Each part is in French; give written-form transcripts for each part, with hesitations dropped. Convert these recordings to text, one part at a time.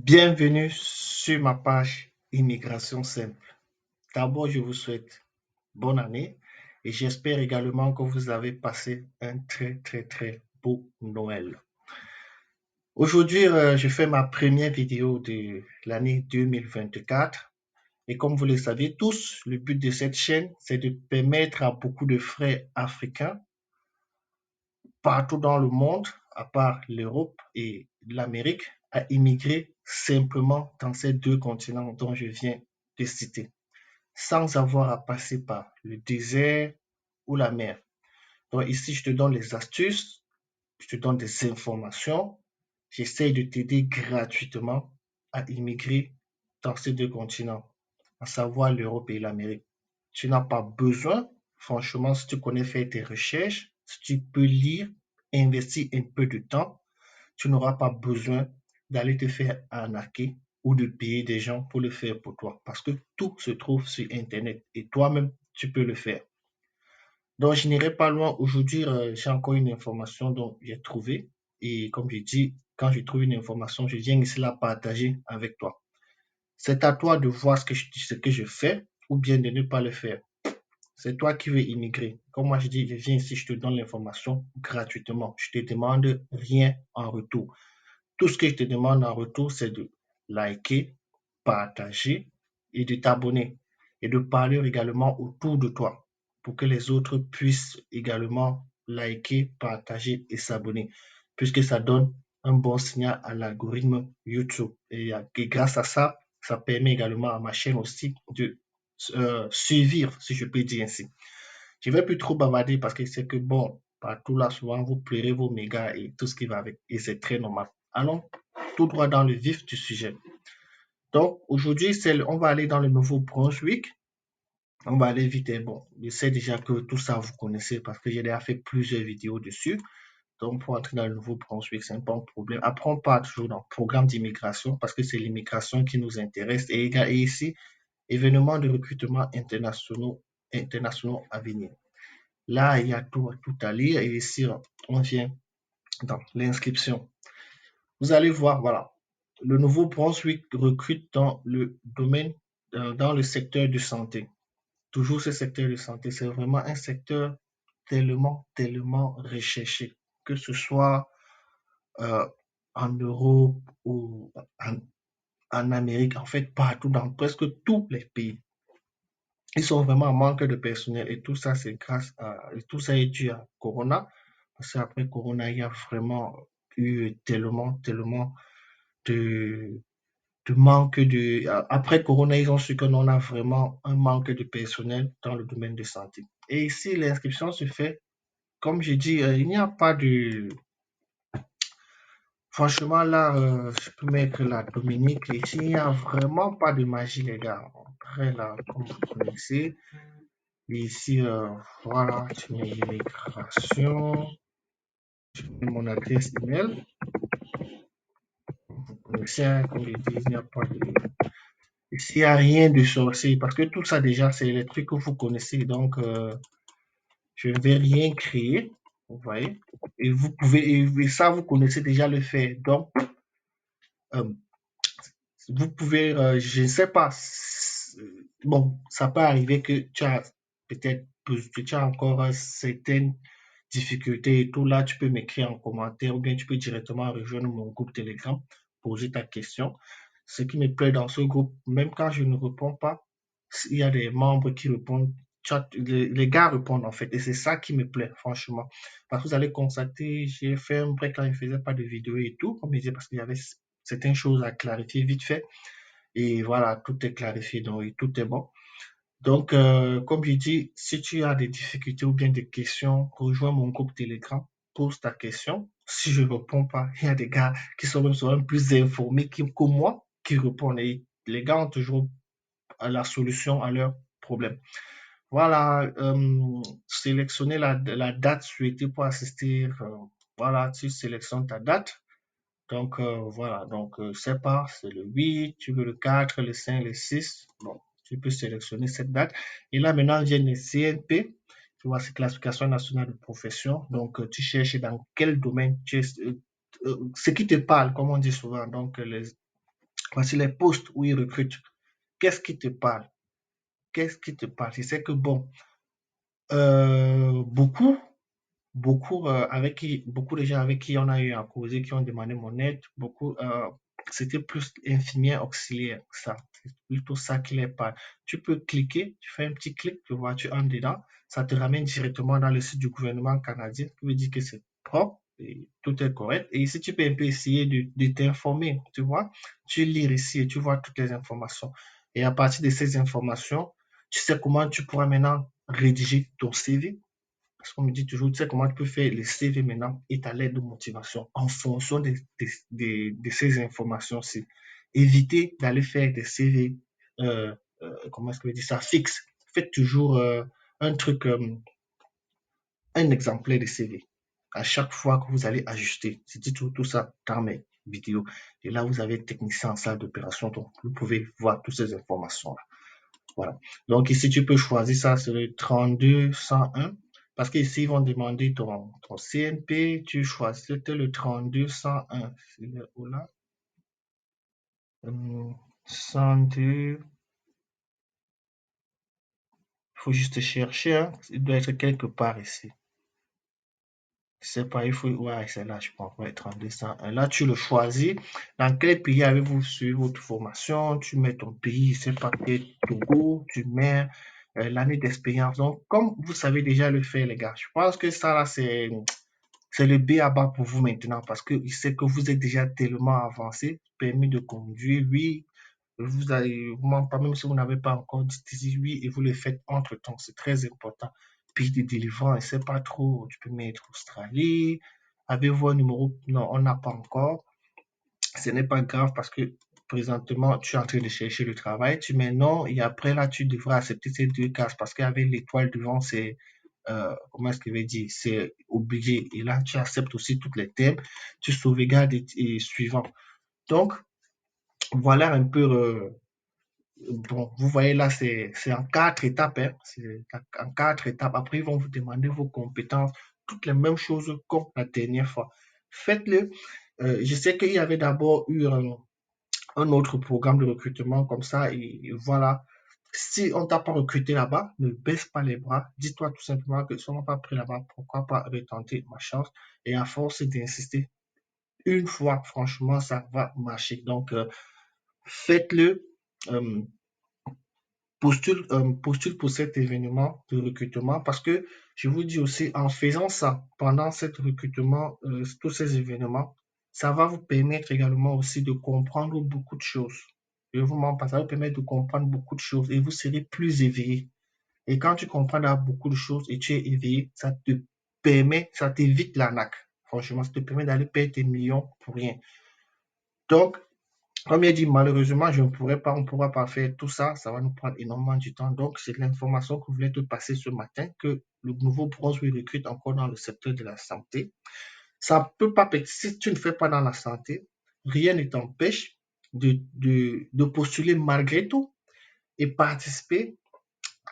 Bienvenue sur ma page Immigration Simple. D'abord, je vous souhaite bonne année et j'espère également que vous avez passé un très beau Noël. Aujourd'hui, je fais ma première vidéo de l'année 2024 et comme vous le savez tous, le but de cette chaîne, c'est de permettre à beaucoup de frères africains partout dans le monde, à part l'Europe et l'Amérique, à immigrer simplement dans ces deux continents dont je viens de citer, sans avoir à passer par le désert ou la mer. Donc ici, je te donne les astuces, je te donne des informations, j'essaye de t'aider gratuitement à immigrer dans ces deux continents, à savoir l'Europe et l'Amérique. Tu n'as pas besoin, franchement, si tu connais faire tes recherches, si tu peux lire, investir un peu de temps, tu n'auras pas besoin d'aller te faire arnaquer ou de payer des gens pour le faire pour toi parce que tout se trouve sur Internet et toi-même, tu peux le faire. Donc, je n'irai pas loin. Aujourd'hui, j'ai encore une information dont j'ai trouvé. Et comme je dis, quand je trouve une information, je viens ici la partager avec toi. C'est à toi de voir ce que je fais ou bien de ne pas le faire. C'est toi qui veux immigrer. Comme moi, je dis, je viens ici, je te donne l'information gratuitement. Je te demande rien en retour. Tout ce que je te demande en retour, c'est de liker, partager et de t'abonner et de parler également autour de toi pour que les autres puissent également liker, partager et s'abonner puisque ça donne un bon signal à l'algorithme YouTube. Et grâce à ça, ça permet également à ma chaîne aussi de suivre, si je peux dire ainsi. Je ne vais plus trop bavarder parce que c'est que bon, partout là, souvent, vous pleurez vos mégas et tout ce qui va avec. Et c'est très normal. Allons tout droit dans le vif du sujet. Donc, aujourd'hui, on va aller dans le Nouveau-Brunswick. On va aller vite. Et bon, je sais déjà que tout ça, vous connaissez parce que j'ai déjà fait plusieurs vidéos dessus. Donc, pour entrer dans le Nouveau-Brunswick, c'est un bon problème. Après, on part toujours dans le programme d'immigration parce que c'est l'immigration qui nous intéresse. Et ici, événements de recrutement internationaux à venir. Là, il y a tout à lire et ici, on vient dans l'inscription. Vous allez voir, voilà, le Nouveau-Brunswick recrute dans le domaine, dans le secteur de santé. Toujours ce secteur de santé, c'est vraiment un secteur tellement recherché, que ce soit euh, en Europe ou en Amérique, en fait, partout, dans presque tous les pays. Ils sont vraiment en manque de personnel et tout ça, tout ça est dû à Corona. Parce qu'après Corona, il y a vraiment eu tellement de, de manque de. Après Corona, ils ont su qu'on a vraiment un manque de personnel dans le domaine de santé. Et ici, l'inscription se fait, comme je dis, il n'y a pas de. Franchement, là, je peux mettre la Dominique. Ici, il n'y a vraiment pas de magie, les gars. Après, là, comme vous connaissez, et ici, voilà, tu mets l'immigration, je mets mon adresse email. Vous connaissez, comme je dis, il n'y a pas de. Ici, il n'y a rien de sorcier parce que tout ça, déjà, c'est les trucs que vous connaissez. Donc, je ne vais rien créer. Vous voyez? Et vous pouvez, et ça, vous connaissez déjà le faire. Donc, euh, vous pouvez, je ne sais pas, bon, ça peut arriver que tu as peut-être, tu as encore certaines difficultés et tout. Là, tu peux m'écrire en commentaire ou bien tu peux directement rejoindre mon groupe Telegram, poser ta question. Ce qui me plaît dans ce groupe, même quand je ne réponds pas, il y a des membres qui répondent. Les gars répondent en fait, et c'est ça qui me plaît, franchement. Parce que vous allez constater, j'ai fait un break quand je ne faisais pas de vidéo et tout, comme je disais, parce qu'il y avait certaines choses à clarifier vite fait. Et voilà, tout est clarifié, donc tout est bon. Donc, comme je dis, si tu as des difficultés ou bien des questions, rejoins mon groupe Telegram, pose ta question. Si je ne réponds pas, il y a des gars qui sont même plus informés que moi qui répondent. Et les gars ont toujours la solution à leurs problèmes. Voilà, sélectionner la date souhaitée pour assister. Voilà, tu sélectionnes ta date. Donc, voilà, donc c'est pas, c'est le 8, tu veux le 4, le 5, le 6. Bon, tu peux sélectionner cette date. Et là, maintenant, viennent les CNP. Tu vois, c'est classification nationale de profession. Donc, tu cherches dans quel domaine, ce qui te parle, comme on dit souvent. Donc, Voici les postes où ils recrutent. Qu'est-ce qui te parle? Qu'est-ce qui te parle? Je sais que bon, beaucoup beaucoup de gens avec qui on a eu à causer, qui ont demandé mon aide, c'était plus infirmière auxiliaire, ça. C'est plutôt ça qui les parle. Tu peux cliquer, tu fais un petit clic, tu vois, tu entres dedans, ça te ramène directement dans le site du gouvernement canadien, qui veut dire que c'est propre et tout est correct. Et ici, tu peux un peu essayer de t'informer, tu vois. Tu lis ici et tu vois toutes les informations. Et à partir de ces informations, tu sais comment tu pourras maintenant rédiger ton CV, parce qu'on me dit toujours, tu sais comment tu peux faire le CV maintenant et ta lettre de motivation en fonction de ces informations-ci. Évitez d'aller faire des CV, comment est-ce que je dis ça, fixe. Faites toujours un truc, un exemplaire de CV. À chaque fois que vous allez ajuster, c'est tout ça dans mes vidéos. Et là, vous avez technicien en salle d'opération, donc vous pouvez voir toutes ces informations-là. Voilà. Donc ici, tu peux choisir ça, c'est le 32-101. Parce qu'ici, ils vont demander ton CNP. Tu choisis, c'était le 32-101. C'est le où là? 102. Il faut juste chercher, hein. Il doit être quelque part ici. Je sais pas, il faut. Ouais, c'est là, je pense. Ouais, 32-101. Là, tu le choisis. Dans quel pays avez-vous suivi votre formation? Tu mets ton pays, je sais pas, peut-être Togo, tu mets l'année d'expérience. Donc, comme vous savez déjà le faire, les gars, je pense que ça, là, c'est le B à bas pour vous maintenant parce que il sait que vous êtes déjà tellement avancé, permis de conduire, oui, vous allez, pas même si vous n'avez pas encore dit oui et vous le faites entre temps, c'est très important. Puis de délivrance, c'est pas trop, tu peux mettre Australie, avez-vous un numéro? Non, on n'a pas encore. Ce n'est pas grave parce que présentement, tu es en train de chercher le travail, tu mets non et après là, tu devras accepter ces deux cases parce qu'avec l'étoile devant, c'est, comment est-ce que je vais dire, c'est obligé. Et là, tu acceptes aussi toutes les thèmes, tu sauvegardes et suivant. Donc, voilà un peu, bon, vous voyez là, c'est en quatre étapes, hein. C'est en quatre étapes. Après, ils vont vous demander vos compétences, toutes les mêmes choses comme la dernière fois. Faites-le. Je sais qu'il y avait d'abord eu un autre programme de recrutement comme ça. Et voilà, si on t'a pas recruté là-bas, ne baisse pas les bras. Dis-toi tout simplement que si on n'a pas pris là-bas, pourquoi pas retenter ma chance. Et à force d'insister, une fois, franchement, ça va marcher. Donc, faites-le. Euh, postule pour cet événement de recrutement parce que je vous dis aussi, en faisant ça pendant cet recrutement, tous ces événements, ça va vous permettre également aussi de comprendre beaucoup de choses. Je vous mens pas, ça va vous permettre de comprendre beaucoup de choses et vous serez plus éveillé. Et quand tu comprends beaucoup de choses et tu es éveillé, ça te permet, ça t'évite l'arnaque. Franchement, ça te permet d'aller perdre tes millions pour rien. Donc, comme il dit, malheureusement, je ne pourrais pas, on ne pourra pas faire tout ça. Ça va nous prendre énormément du temps. Donc, c'est l'information que je voulais te passer ce matin que le nouveau Brunswick recrute encore dans le secteur de la santé. Ça peut pas, si tu ne fais pas dans la santé, rien ne t'empêche de postuler malgré tout et participer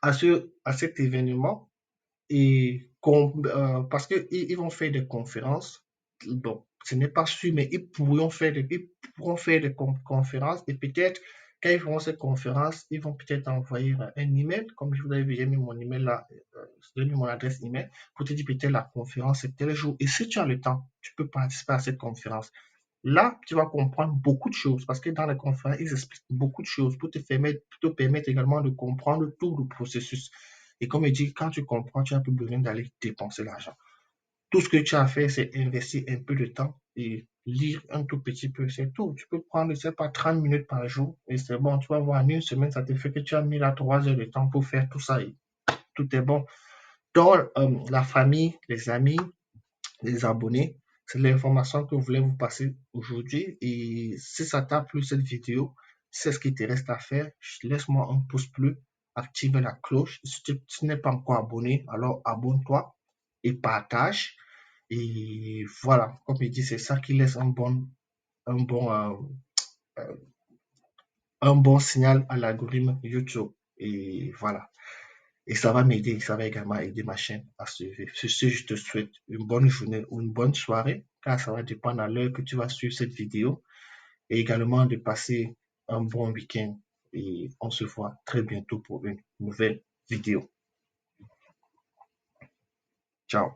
à cet événement et parce qu'ils ils vont faire des conférences. Bon, ce n'est pas sûr, mais ils pourront faire des conférences et peut-être quand ils feront ces conférences, ils vont peut-être envoyer un email, comme je vous l'avais dit, j'ai mis mon email là, j'ai mis mon adresse email pour te dire peut-être la conférence est tel jour. Et si tu as le temps, tu peux participer à cette conférence. Là, tu vas comprendre beaucoup de choses parce que dans les conférences, ils expliquent beaucoup de choses pour te permettre également de comprendre tout le processus. Et comme il dit, quand tu comprends, tu n'as plus besoin d'aller dépenser l'argent. Tout ce que tu as fait, c'est investir un peu de temps et lire un tout petit peu, c'est tout. Tu peux prendre, je sais pas, 30 minutes par jour et c'est bon. Tu vas voir, en une semaine, ça te fait que tu as mis là 3 heures de temps pour faire tout ça et tout est bon. Dans la famille, les amis, les abonnés, c'est l'information que je voulais vous passer aujourd'hui. Et si ça t'a plu cette vidéo, c'est ce qui te reste à faire. Laisse-moi un pouce bleu, active la cloche. Si tu n'es pas encore abonné, alors abonne-toi et partage. Et voilà, comme je dis, c'est ça qui laisse un bon, un bon signal à l'algorithme YouTube. Et voilà. Et ça va m'aider, ça va également aider ma chaîne à suivre. Sur ce, je te souhaite une bonne journée ou une bonne soirée, car ça va dépendre à l'heure que tu vas suivre cette vidéo. Et également de passer un bon week-end et on se voit très bientôt pour une nouvelle vidéo. Ciao.